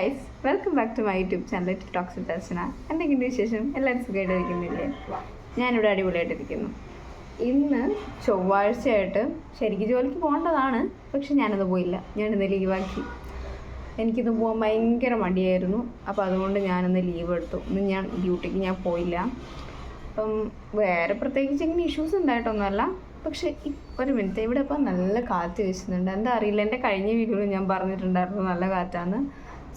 Guys, welcome back to my YouTube channel talks with Archana. എന്തെങ്കിലും വിശേഷം? എല്ലാവരും സുഖമായിട്ടിരിക്കുന്നില്ലേ? ഞാനിവിടെ അടിപൊളിയായിട്ടിരിക്കുന്നു. ഇന്ന് ചൊവ്വാഴ്ചയായിട്ട് ശരിക്കും ജോലിക്ക് പോകേണ്ടതാണ്, പക്ഷെ ഞാനത് പോയില്ല. ഞാനിന്ന് ലീവാക്കി. എനിക്കിന്ന് പോകാൻ ഭയങ്കര മടിയായിരുന്നു. അപ്പോൾ അതുകൊണ്ട് ഞാനിന്ന് ലീവ് എടുത്തു. ഇന്ന് ഡ്യൂട്ടിക്ക് ഞാൻ പോയില്ല. അപ്പം വേറെ പ്രത്യേകിച്ച് ഇങ്ങനെ ഇഷ്യൂസ് ഉണ്ടായിട്ടൊന്നുമല്ല. പക്ഷേ ഒരു മിനിറ്റ്, ഇവിടെ ഇപ്പം നല്ല കാറ്റ് വീശുന്നുണ്ട്. എന്താ അറിയില്ല, എൻ്റെ കഴിഞ്ഞ വീഡിയോയിൽ ഞാൻ പറഞ്ഞിട്ടുണ്ടായിരുന്നു നല്ല കാറ്റാണ്.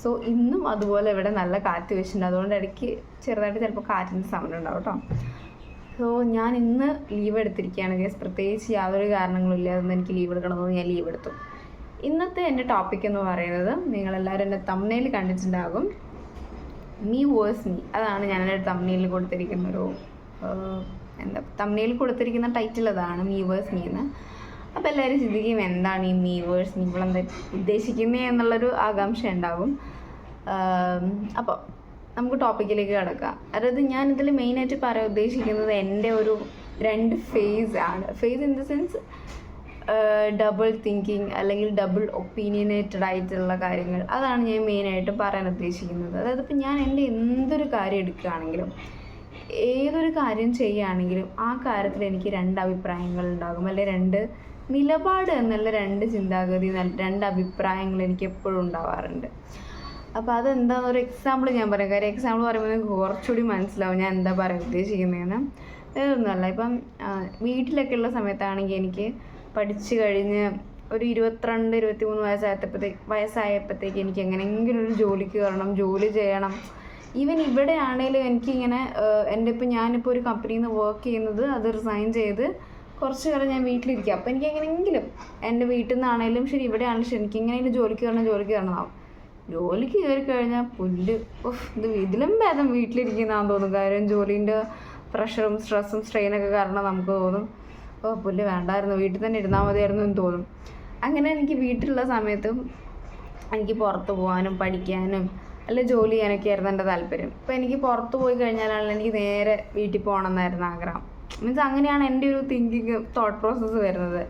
സോ ഇന്നും അതുപോലെ ഇവിടെ നല്ല കാറ്റ് വീശുന്നുണ്ട്. അതുകൊണ്ട് ഇടയ്ക്ക് ചെറുതായിട്ട് ചിലപ്പോൾ കാറ്റിൻ്റെ സൗണ്ട് ഉണ്ടാവും കേട്ടോ. സോ ഞാൻ ഇന്ന് ലീവ് എടുത്തിരിക്കുകയാണ് ഗൈസ്. പ്രത്യേകിച്ച് യാതൊരു കാരണങ്ങളും ഇല്ലാതെ എനിക്ക് ലീവ് എടുക്കണമെന്ന് ഞാൻ ലീവ് എടുത്തു. ഇന്നത്തെ എൻ്റെ ടോപ്പിക് എന്ന് പറയുന്നത്, നിങ്ങളെല്ലാവരും എൻ്റെ തംബ്നെയിൽ കണ്ടിട്ടുണ്ടാകും, മീ വേഴ്സ് മീ. അതാണ് ഞാൻ എൻ്റെ തംബ്നെയിൽ കൊടുത്തിരിക്കുന്നൊരു തംബ്നെയിൽ കൊടുത്തിരിക്കുന്ന ടൈറ്റിൽ അതാണ്, മീ വേഴ്സ് മീ എന്ന്. അപ്പോൾ എല്ലാവരും ചിന്തിക്കും എന്താണ് ഈ മീ വേഴ്സ് മീ, ഇവളെന്താ ഉദ്ദേശിക്കുന്നത് എന്നുള്ളൊരു ആകാംക്ഷ ഉണ്ടാകും. അപ്പോൾ നമുക്ക് ടോപ്പിക്കിലേക്ക് കിടക്കാം. അതായത് ഞാൻ ഇതിൽ മെയിനായിട്ട് പറയാൻ ഉദ്ദേശിക്കുന്നത് എൻ്റെ ഒരു 2 ഫേസ് ആണ്. Phase in the sense double thinking അല്ലെങ്കിൽ ഡബിൾ ഒപ്പീനിയനേറ്റഡ് ആയിട്ടുള്ള കാര്യങ്ങൾ. അതാണ് ഞാൻ മെയിനായിട്ട് പറയാൻ ഉദ്ദേശിക്കുന്നത്. അതായത് ഇപ്പം ഞാൻ എൻ്റെ എന്തൊരു കാര്യം എടുക്കുകയാണെങ്കിലും, ഏതൊരു കാര്യം ചെയ്യുകയാണെങ്കിലും ആ കാര്യത്തിൽ എനിക്ക് 2 അഭിപ്രായങ്ങൾ ഉണ്ടാകും, അല്ലെങ്കിൽ 2 നിലപാട് എന്നുള്ള 2 ചിന്താഗതി, 2 അഭിപ്രായങ്ങൾ എനിക്ക് എപ്പോഴും ഉണ്ടാവാറുണ്ട്. അപ്പോൾ അതെന്താണെന്ന് ഒരു എക്സാമ്പിൾ ഞാൻ പറയാം. കാര്യം എക്സാമ്പിൾ പറയുമ്പോൾ നിങ്ങൾക്ക് കുറച്ചുകൂടി മനസ്സിലാവും ഞാൻ എന്താ പറയാൻ ഉദ്ദേശിക്കുന്നതെന്ന്. വേറൊന്നുമല്ല, ഇപ്പം വീട്ടിലൊക്കെ ഉള്ള സമയത്താണെങ്കിൽ എനിക്ക് പഠിച്ചു കഴിഞ്ഞ് ഒരു 22-23 വയസ്സായപ്പോഴത്തേക്ക് എനിക്ക് എങ്ങനെയെങ്കിലും ഒരു ജോലിക്ക് കയറണം, ജോലി ചെയ്യണം. ഈവൻ ഇവിടെ ആണെങ്കിലും എനിക്കിങ്ങനെ ഞാനിപ്പോൾ ഒരു കമ്പനിയിൽ നിന്ന് വർക്ക് ചെയ്യുന്നത്, അത് റിസൈൻ ചെയ്ത് കുറച്ച് കാലം ഞാൻ വീട്ടിലിരിക്കുക. അപ്പോൾ എനിക്ക് എങ്ങനെയെങ്കിലും എൻ്റെ വീട്ടിൽ നിന്നാണെങ്കിലും ശരി, ഇവിടെ ആണെങ്കിലും ശരി, എനിക്ക് എങ്ങനെയെങ്കിലും ജോലിക്ക് കയറണമാവും. ജോലിക്ക് കയറി കഴിഞ്ഞാൽ ഇതിലും ഭേദം വീട്ടിലിരിക്കുന്നതാണെന്ന് തോന്നും. കാര്യം ജോലീൻ്റെ പ്രഷറും സ്ട്രെസ്സും സ്ട്രെയിനൊക്കെ കാരണം നമുക്ക് തോന്നും വേണ്ടായിരുന്നു, വീട്ടിൽ തന്നെ ഇരുന്നാൽ മതിയായിരുന്നു എന്ന് തോന്നും. അങ്ങനെ എനിക്ക് വീട്ടിലുള്ള സമയത്തും എനിക്ക് പുറത്ത് പോകാനും പഠിക്കാനും അല്ല ജോലി ചെയ്യാനൊക്കെ ആയിരുന്നു എൻ്റെ താല്പര്യം. ഇപ്പോൾ എനിക്ക് പുറത്ത് പോയി കഴിഞ്ഞാലാണ് എനിക്ക് നേരെ വീട്ടിൽ പോകണം എന്നായിരുന്നു ആഗ്രഹം. മീൻസ് അങ്ങനെയാണ് എൻ്റെ ഒരു തോട്ട് പ്രോസസ്സ് വരുന്നത്.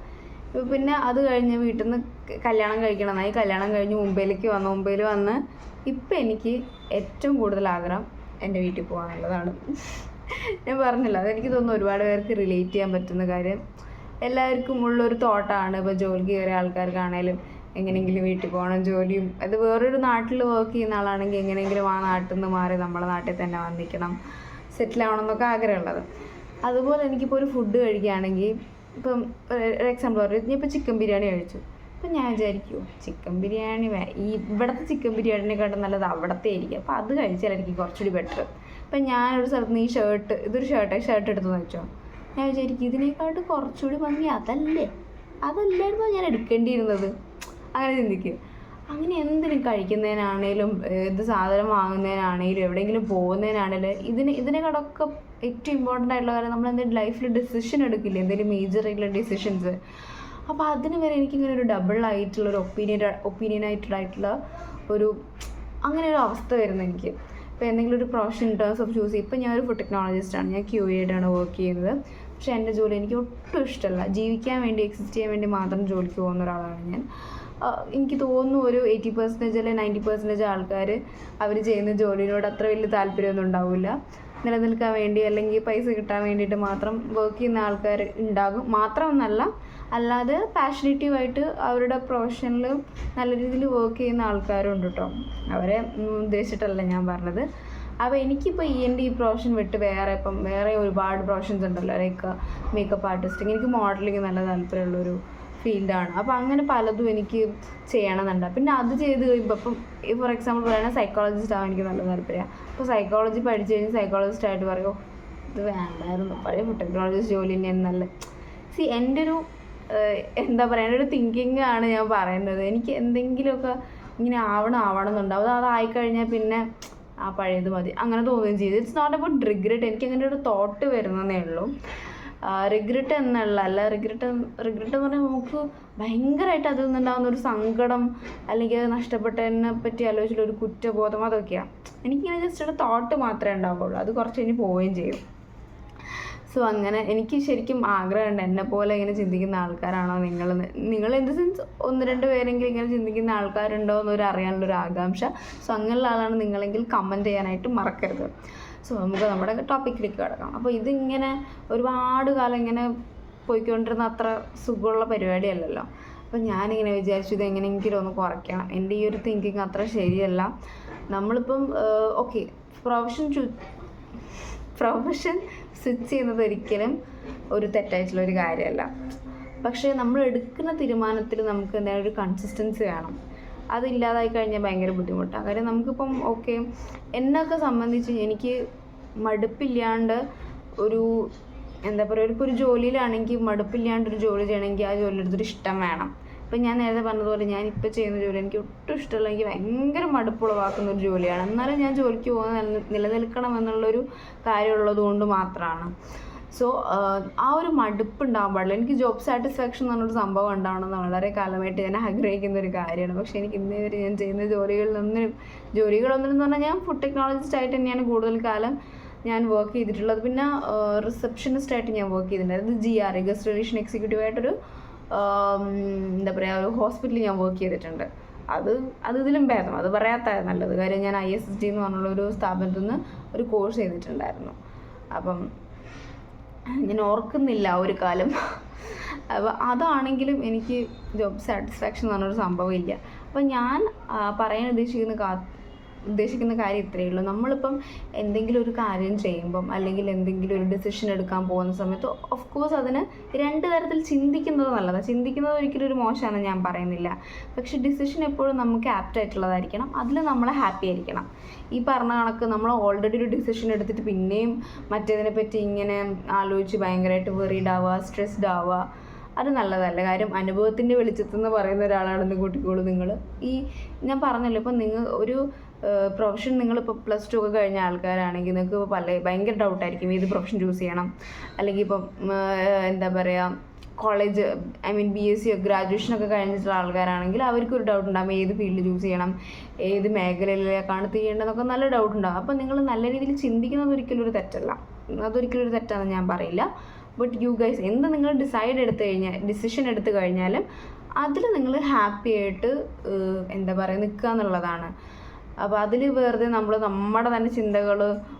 പിന്നെ അത് കഴിഞ്ഞ് വീട്ടിൽ നിന്ന് കല്യാണം കഴിക്കണമെന്നായി. കല്യാണം കഴിഞ്ഞ് മുംബൈയിൽ വന്ന് ഇപ്പം എനിക്ക് ഏറ്റവും കൂടുതൽ ആഗ്രഹം എൻ്റെ വീട്ടിൽ പോകാനുള്ളതാണ്. ഞാൻ പറഞ്ഞില്ല, അതെനിക്ക് തോന്നുന്നു ഒരുപാട് പേർക്ക് റിലേറ്റ് ചെയ്യാൻ പറ്റുന്ന കാര്യം. എല്ലാവർക്കും ഉള്ളൊരു തോട്ടാണ്. ഇപ്പോൾ ജോലിക്ക് കയറിയ ആൾക്കാർക്കാണേലും എങ്ങനെയെങ്കിലും വീട്ടിൽ പോകണം, ജോലിയും അത് വേറൊരു നാട്ടിൽ വർക്ക് ചെയ്യുന്ന ആളാണെങ്കിൽ എങ്ങനെയെങ്കിലും ആ നാട്ടിൽ നിന്ന് മാറി നമ്മളെ നാട്ടിൽ തന്നെ വന്നിക്കണം, സെറ്റിൽ ആവണം എന്നൊക്കെ ആഗ്രഹമുള്ളത്. അതുപോലെ എനിക്കിപ്പോൾ ഒരു ഫുഡ് കഴിക്കുകയാണെങ്കിൽ, ഇപ്പം ഒരു എക്സാമ്പിൾ പറയും, ഇപ്പോൾ ചിക്കൻ ബിരിയാണി കഴിച്ചു. അപ്പം ഞാൻ വിചാരിക്കുമോ ചിക്കൻ ബിരിയാണി ഇവിടുത്തെ ചിക്കൻ ബിരിയാണിനെക്കാട്ടും നല്ലത് അവിടുത്തെ ആയിരിക്കും, അപ്പോൾ അത് കഴിച്ചാലായിരിക്കും കുറച്ചുകൂടി ബെറ്റർ. ഇപ്പം ഞാനൊരു സ്ഥലത്ത് നിന്ന് ഇതൊരു ഷർട്ട് എടുത്തെന്ന് വെച്ചോ, ഞാൻ വിചാരിക്കും ഇതിനേക്കാട്ട് കുറച്ചുകൂടി ഭംഗി അതല്ലായിരുന്നോ ഞാൻ എടുക്കേണ്ടിയിരുന്നത്. അങ്ങനെ ചിന്തിക്കും. അങ്ങനെ എന്തിനും കഴിക്കുന്നതിനാണേലും, ഇത് സാധനം വാങ്ങുന്നതിനാണേലും, എവിടെയെങ്കിലും പോകുന്നതിനാണേലും ഇതിനെക്കാട്ടൊക്കെ ഏറ്റവും ഇമ്പോർട്ടൻ്റ് ആയിട്ടുള്ള കാര്യം, നമ്മൾ എന്തെങ്കിലും ലൈഫിൽ ഡിസിഷൻ എടുക്കില്ലേ, എന്തെങ്കിലും മേജർ ആയിട്ടുള്ള ഡിസിഷൻസ്. അപ്പോൾ അതിന് വരെ എനിക്കിങ്ങനെ ഒരു ഡബിൾ ആയിട്ടുള്ള ഒരു ഒപ്പീനിയനായിട്ടുള്ള അങ്ങനെ ഒരു അവസ്ഥ വരുന്നു എനിക്ക്. ഇപ്പോൾ എന്തെങ്കിലും ഒരു profession in terms of choose ചെയ്യും. ഇപ്പോൾ ഞാനൊരു ഫുഡ് ടെക്നോളജിസ്റ്റാണ്, ഞാൻ QA ആയിട്ടാണ് വർക്ക് ചെയ്യുന്നത്. പക്ഷേ എൻ്റെ ജോലി എനിക്ക് ഒട്ടും ഇഷ്ടമല്ല. ജീവിക്കാൻ വേണ്ടി, എക്സിസ്റ്റ് ചെയ്യാൻ വേണ്ടി മാത്രം ജോലിക്ക് പോകുന്ന ഒരാളാണ് ഞാൻ. എനിക്ക് തോന്നുന്നു ഒരു 80% അല്ലെങ്കിൽ 90% ആൾക്കാർ അവർ ചെയ്യുന്ന ജോലിയോട് അത്ര വലിയ താല്പര്യമൊന്നും ഉണ്ടാവില്ല. നിലനിൽക്കാൻ വേണ്ടി അല്ലെങ്കിൽ പൈസ കിട്ടാൻ വേണ്ടിയിട്ട് മാത്രം വർക്ക് ചെയ്യുന്ന ആൾക്കാർ ഉണ്ടാകും. മാത്രമൊന്നല്ല, അല്ലാതെ പാഷനേറ്റീവായിട്ട് അവരുടെ പ്രൊഫഷനിൽ നല്ല രീതിയിൽ വർക്ക് ചെയ്യുന്ന ആൾക്കാരും ഉണ്ട് കേട്ടോ. അവരെ ഉദ്ദേശിച്ചിട്ടല്ല ഞാൻ പറഞ്ഞത്. അപ്പോൾ എനിക്കിപ്പോൾ ഈ പ്രൊഫഷൻ വിട്ട് വേറെ ഒരുപാട് പ്രൊഫഷൻസ് ഉണ്ടല്ലോ. ലൈക്ക് മേക്കപ്പ് ആർട്ടിസ്റ്റിങ്, എനിക്ക് മോഡലിങ് നല്ല താല്പര്യമുള്ളൊരു ഫീൽഡാണ്. അപ്പോൾ അങ്ങനെ പലതും എനിക്ക് ചെയ്യണമെന്നുണ്ട്. പിന്നെ അത് ചെയ്ത് കഴിയുമ്പോൾ ഇപ്പം ഫോർ എക്സാമ്പിൾ പറയുകയാണെങ്കിൽ സൈക്കോളജിസ്റ്റ് ആവാൻ എനിക്ക് നല്ല താല്പര്യമാണ്. അപ്പോൾ സൈക്കോളജി പഠിച്ചു കഴിഞ്ഞ് സൈക്കോളജിസ്റ്റ് ആയിട്ട് പറയുമോ ഇത് വേണ്ടായിരുന്നു, പഴയ ഫുഡ് ടെക്നോളജിസ്റ്റ് ജോലി തന്നെയാണ് നല്ലത്. എൻ്റെ ഒരു എന്താ പറയുക, എൻ്റെ ഒരു തിങ്കിങ് ആണ് ഞാൻ പറയുന്നത്. എനിക്ക് എന്തെങ്കിലുമൊക്കെ ഇങ്ങനെ ആവണം എന്നുണ്ടാവും. അതായിക്കഴിഞ്ഞാൽ പിന്നെ ആ പഴയത് മതി അങ്ങനെ തോന്നുകയും ചെയ്തു. It's not about regret. എനിക്ക് അങ്ങനെ ഒരു തോട്ട് വരുന്നതേ ഉള്ളൂ. റിഗ്രറ്റ് അല്ല റിഗ്രറ്റ് എന്ന് പറഞ്ഞാൽ നമുക്ക് ഭയങ്കരമായിട്ട് അതിൽ നിന്നുണ്ടാകുന്ന ഒരു സങ്കടം, അല്ലെങ്കിൽ അത് നഷ്ടപ്പെട്ടതിനെ പറ്റി ആലോചിച്ചിട്ടൊരു കുറ്റബോധം, അതൊക്കെയാണ്. എനിക്കിങ്ങനെ ജസ്റ്റ് ഒരു തോട്ട് മാത്രമേ ഉണ്ടാവുള്ളൂ. അത് കുറച്ച് കഴിഞ്ഞ് പോവുകയും ചെയ്യും. സോ അങ്ങനെ എനിക്ക് ശരിക്കും ആഗ്രഹമുണ്ട്, എന്നെ പോലെ ഇങ്ങനെ ചിന്തിക്കുന്ന ആൾക്കാരാണോ നിങ്ങൾ ഇൻ ദ സെൻസ് 1-2 പേരെങ്കിലും ഇങ്ങനെ ചിന്തിക്കുന്ന ആൾക്കാരുണ്ടോ എന്നൊരു അറിയാനുള്ളൊരു ആകാംക്ഷ. സോ അങ്ങനെയുള്ള ആളാണ് നിങ്ങളെങ്കിൽ കമൻറ്റ് ചെയ്യാനായിട്ട് മറക്കരുത്. സോ നമുക്ക് നമ്മുടെ ടോപ്പിക്കിലേക്ക് കിടക്കാം. അപ്പോൾ ഇതിങ്ങനെ ഒരുപാട് കാലം ഇങ്ങനെ പോയിക്കൊണ്ടിരുന്ന അത്ര സുഖമുള്ള പരിപാടിയല്ലല്ലോ. അപ്പോൾ ഞാനിങ്ങനെ വിചാരിച്ചു ഇത് എങ്ങനെയെങ്കിലും ഒന്ന് കുറയ്ക്കണം. എൻ്റെ ഈ ഒരു തിങ്കിങ് അത്ര ശരിയല്ല. നമ്മളിപ്പം ഓക്കെ പ്രൊഫഷൻ സ്വിച്ച് ചെയ്യുന്നത് ഒരിക്കലും ഒരു തെറ്റായിട്ടുള്ളൊരു കാര്യമല്ല. പക്ഷേ നമ്മൾ എടുക്കുന്ന തീരുമാനത്തിൽ നമുക്ക് എന്തായാലും ഒരു കൺസിസ്റ്റൻസി വേണം. അതില്ലാതായി കഴിഞ്ഞാൽ ഭയങ്കര ബുദ്ധിമുട്ടാണ്. കാര്യം നമുക്കിപ്പം ഓക്കെ എന്നൊക്കെ സംബന്ധിച്ച് എനിക്ക് മടുപ്പില്ലാണ്ട് ഒരു എന്താ പറയുക, ഇപ്പോൾ ഒരു ജോലിയിലാണെങ്കിൽ മടുപ്പില്ലാണ്ടൊരു ജോലി ചെയ്യണമെങ്കിൽ ആ ജോലി എടുത്തൊരു ഇഷ്ടം വേണം. ഇപ്പം ഞാൻ നേരത്തെ പറഞ്ഞതുപോലെ ഞാനിപ്പോൾ ചെയ്യുന്ന ജോലി എനിക്ക് ഒട്ടും ഇഷ്ടമല്ല, എനിക്ക് ഭയങ്കര മടുപ്പുളവാക്കുന്ന ഒരു ജോലിയാണ്. എന്നാലും ഞാൻ ജോലിക്ക് പോകുന്ന നിലനിൽക്കണം എന്നുള്ളൊരു കാര്യമുള്ളത് കൊണ്ട് മാത്രമാണ്. സോ ആ ഒരു മടുപ്പ് ഉണ്ടാകാൻ പാടില്ല. എനിക്ക് ജോബ് സാറ്റിസ്ഫാക്ഷൻ എന്ന് പറഞ്ഞൊരു സംഭവം ഉണ്ടാവണമെന്ന് വളരെ കാലമായിട്ട് ഞാൻ ആഗ്രഹിക്കുന്ന ഒരു കാര്യമാണ്. പക്ഷേ എനിക്ക് ഇന്നേ വരെ ഞാൻ ചെയ്യുന്ന ജോലികളൊന്നും എന്ന് പറഞ്ഞാൽ ഞാൻ ഫുഡ് ടെക്നോളജിസ്റ്റ് ആയിട്ട് തന്നെയാണ് കൂടുതൽ കാലം ഞാൻ വർക്ക് ചെയ്തിട്ടുള്ളത്. പിന്നെ റിസപ്ഷനിസ്റ്റായിട്ട് ഞാൻ വർക്ക് ചെയ്തിട്ടുണ്ടായിരുന്നു. GRE ഗസ്റ്റ് റിലേഷൻ എക്സിക്യൂട്ടീവ് ആയിട്ടൊരു എന്താ പറയുക ഒരു ഹോസ്പിറ്റലിൽ ഞാൻ വർക്ക് ചെയ്തിട്ടുണ്ട്. അത് ഇതിലും ഭേദം, അത് പറയാത്ത നല്ലത്. കാര്യം ഞാൻ ISSD എന്ന് പറഞ്ഞുള്ളൊരു സ്ഥാപനത്തിൽ നിന്ന് ഒരു കോഴ്സ് ചെയ്തിട്ടുണ്ടായിരുന്നു. അപ്പം ഞാൻ ഓർക്കുന്നില്ല ഒരു കാലം. അപ്പോൾ അതാണെങ്കിലും എനിക്ക് ജോബ് സാറ്റിസ്ഫാക്ഷൻ എന്ന് പറഞ്ഞൊരു സംഭവം ഇല്ല. അപ്പം ഞാൻ പറയാൻ ഉദ്ദേശിക്കുന്ന കാര്യം ഇത്രയേ ഉള്ളൂ. നമ്മളിപ്പം എന്തെങ്കിലും ഒരു കാര്യം ചെയ്യുമ്പം അല്ലെങ്കിൽ എന്തെങ്കിലും ഒരു ഡിസിഷൻ എടുക്കാൻ പോകുന്ന സമയത്ത് ഓഫ് കോഴ്സ് അതിന് 2 തരത്തിൽ ചിന്തിക്കുന്നത് നല്ലതാണ്. ചിന്തിക്കുന്നത് ഒരിക്കലും ഒരു മോശമാണ് ഞാൻ പറയുന്നില്ല. പക്ഷേ ഡിസിഷൻ എപ്പോഴും നമുക്ക് ആപ്റ്റ് ആയിട്ടുള്ളതായിരിക്കണം. അതിൽ നമ്മൾ ഹാപ്പി ആയിരിക്കണം. ഈ പറഞ്ഞ കണക്ക് നമ്മൾ ഓൾറെഡി ഒരു ഡിസിഷൻ എടുത്തിട്ട് പിന്നെയും മറ്റേതിനെ പറ്റി ഇങ്ങനെ ആലോചിച്ച് ഭയങ്കരമായിട്ട് വെറീഡ് ആവുക, സ്ട്രെസ്ഡ് ആവുക, അത് നല്ലതല്ല. കാര്യം അനുഭവത്തിൻ്റെ വെളിച്ചത്തെന്ന് പറയുന്ന ഒരാളാണെന്ന് കൂട്ടിക്കോളൂ നിങ്ങൾ. ഞാൻ പറഞ്ഞല്ലോ, ഇപ്പം നിങ്ങൾ ഒരു പ്രൊഫഷൻ നിങ്ങളിപ്പോൾ +2 ഒക്കെ കഴിഞ്ഞ ആൾക്കാരാണെങ്കിൽ നിങ്ങൾക്ക് ഭയങ്കര ഡൗട്ടായിരിക്കും ഏത് പ്രൊഫഷൻ ചൂസ് ചെയ്യണം. അല്ലെങ്കിൽ ഇപ്പം എന്താ പറയുക കോളേജ് BSc ഗ്രാജുവേഷനൊക്കെ കഴിഞ്ഞിട്ടുള്ള ആൾക്കാരാണെങ്കിൽ അവർക്കൊരു ഡൗട്ട് ഉണ്ടാകും ഏത് ഫീൽഡ് ചൂസ് ചെയ്യണം, ഏത് മേഖലയിലേക്കാണ് ചെയ്യേണ്ടതെന്നൊക്കെ നല്ല ഡൗട്ട് ഉണ്ടാകും. അപ്പം നിങ്ങൾ നല്ല രീതിയിൽ ചിന്തിക്കുന്നത് ഒരിക്കലും ഒരു തെറ്റല്ല, അതൊരിക്കലും ഒരു തെറ്റാണെന്ന് ഞാൻ പറയില്ല. ബട്ട് യു ഗൈസ് നിങ്ങൾ ഡിസിഷൻ എടുത്തു കഴിഞ്ഞാലും അതിൽ നിങ്ങൾ ഹാപ്പി ആയിട്ട് എന്താ പറയുക നിൽക്കുക എന്നുള്ളതാണ്. അപ്പോൾ അതിൽ വെറുതെ നമ്മുടെ തന്നെ ചിന്തകൾ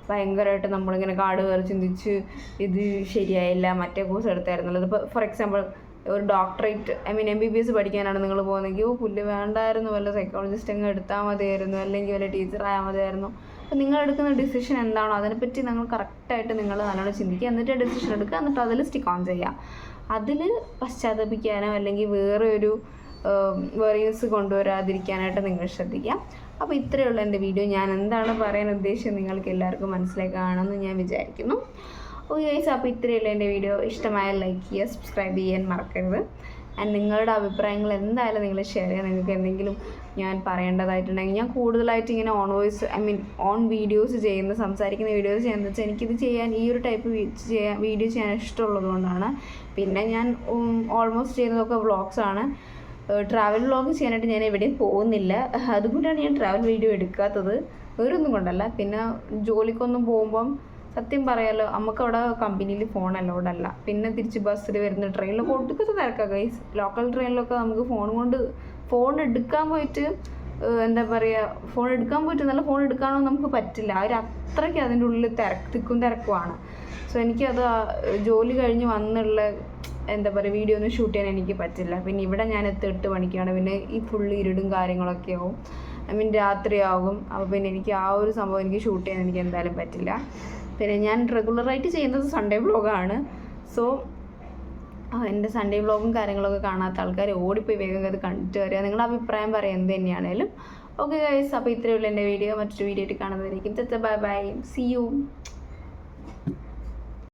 ഭയങ്കരമായിട്ട് നമ്മളിങ്ങനെ കാട് കയറി ചിന്തിച്ച് ഇത് ശരിയായില്ല മറ്റേ കോഴ്സ് എടുത്തായിരുന്നുള്ളത്. ഇപ്പോൾ ഫോർ എക്സാമ്പിൾ ഒരു ഡോക്ടറേറ്റ് MBBS പഠിക്കാനാണ് നിങ്ങൾ പോകുന്നതെങ്കിൽ പുല്ല് വേണ്ടായിരുന്നു, വല്ല സൈക്കോളജിസ്റ്റ് അങ്ങ് എടുത്താൽ മതിയായിരുന്നു, അല്ലെങ്കിൽ വല്ല ടീച്ചറായാൽ മതിയായിരുന്നു. അപ്പോൾ നിങ്ങളെടുക്കുന്ന ഡിസിഷൻ എന്താണോ അതിനെപ്പറ്റി നിങ്ങൾ കറക്റ്റായിട്ട് നിങ്ങൾ നല്ലോണം ചിന്തിക്കുക, എന്നിട്ട് ഡിസിഷൻ എടുക്കുക, എന്നിട്ട് അതിൽ സ്റ്റിക്ക് ഓൺ ചെയ്യുക. അതിൽ പശ്ചാത്തപിക്കാനോ അല്ലെങ്കിൽ വേറെ ഒരു വെറീസ് കൊണ്ടുവരാതിരിക്കാനായിട്ട് നിങ്ങൾ ശ്രദ്ധിക്കുക. അപ്പോൾ ഇത്രയേ ഉള്ളൂ എൻ്റെ വീഡിയോ. ഞാൻ എന്താണ് പറയാൻ ഉദ്ദേശിച്ചത് നിങ്ങൾക്ക് എല്ലാവർക്കും മനസ്സിലായി കാണുമെന്ന് ഞാൻ വിചാരിക്കുന്നു. ഓക്കെ ഗൈസ്, അപ്പോൾ ഇത്രയേ ഉള്ളൂ എൻ്റെ വീഡിയോ. ഇഷ്ടമായ ലൈക്ക് ചെയ്യുക, സബ്സ്ക്രൈബ് ചെയ്യാൻ മറക്കരുത്. ആൻഡ് നിങ്ങളുടെ അഭിപ്രായങ്ങൾ എന്തായാലും നിങ്ങൾ ഷെയർ ചെയ്യുക. നിങ്ങൾക്ക് എന്തെങ്കിലും ഞാൻ പറയേണ്ടതായിട്ടുണ്ടെങ്കിൽ ഞാൻ കൂടുതലായിട്ട് ഇങ്ങനെ ഓൺ വീഡിയോസ് സംസാരിക്കുന്ന വീഡിയോസ് ചെയ്യുന്നത് വെച്ചാൽ എനിക്കിത് ചെയ്യാൻ ഈ ഒരു ടൈപ്പ് വീഡിയോ ചെയ്യാൻ ഇഷ്ടമുള്ളത് കൊണ്ടാണ്. പിന്നെ ഞാൻ ഓൾമോസ്റ്റ് ചെയ്യുന്നതൊക്കെ വ്ളോഗ്സാണ്. ട്രാവൽ വ്ളോഗ് ചെയ്യാനായിട്ട് ഞാൻ എവിടെയും പോകുന്നില്ല, അതുകൊണ്ടാണ് ഞാൻ ട്രാവൽ വീഡിയോ എടുക്കാത്തത്, വേറൊന്നും കൊണ്ടല്ല. പിന്നെ ജോലിക്കൊന്നും പോകുമ്പം സത്യം പറയാമല്ലോ നമുക്കവിടെ കമ്പനിയിൽ ഫോൺ അലൗഡ് അല്ല. പിന്നെ തിരിച്ച് ബസ്സിൽ വരുന്ന ട്രെയിനിലൊക്കെ ഒടുക്കത്തെ തിരക്കാണ് ഗൈസ്. ലോക്കൽ ട്രെയിനിലൊക്കെ നമുക്ക് ഫോൺ എടുക്കാൻ പോയിട്ട് എന്താ പറയുക ഫോൺ എടുക്കാനോ നമുക്ക് പറ്റില്ല. അത്രയ്ക്ക് അതിൻ്റെ ഉള്ളിൽ തിരക്കുമാണ്. സോ എനിക്കത് ജോലി കഴിഞ്ഞ് വന്നുള്ള എന്താ പറയുക വീഡിയോ ഒന്നും ഷൂട്ട് ചെയ്യാൻ എനിക്ക് പറ്റില്ല. പിന്നെ ഇവിടെ ഞാൻ 8 മണിക്കാണ്, പിന്നെ ഈ ഫുള്ള് ഇരുടും കാര്യങ്ങളൊക്കെ ആവും, രാത്രിയാകും. അപ്പോൾ പിന്നെ എനിക്ക് ആ ഒരു സംഭവം എനിക്ക് ഷൂട്ട് ചെയ്യാൻ എനിക്ക് എന്തായാലും പറ്റില്ല. പിന്നെ ഞാൻ റെഗുലറായിട്ട് ചെയ്യുന്നത് സൺഡേ വ്ളോഗാണ്. സോ എൻ്റെ സൺഡേ വ്ളോഗും കാര്യങ്ങളൊക്കെ കാണാത്ത ആൾക്കാർ ഓടിപ്പോയി വേഗം അത് കണ്ടിട്ട് വരിക, നിങ്ങളുടെ അഭിപ്രായം പറയാം എന്ത് തന്നെയാണേലും. ഓക്കെ ഗൈസ്, അപ്പോൾ ഇത്രയേ ഉള്ളൂ എൻ്റെ വീഡിയോ. മറ്റൊരു വീഡിയോ ആയിട്ട് കാണുന്നതായിരിക്കും. Bye bye, see U.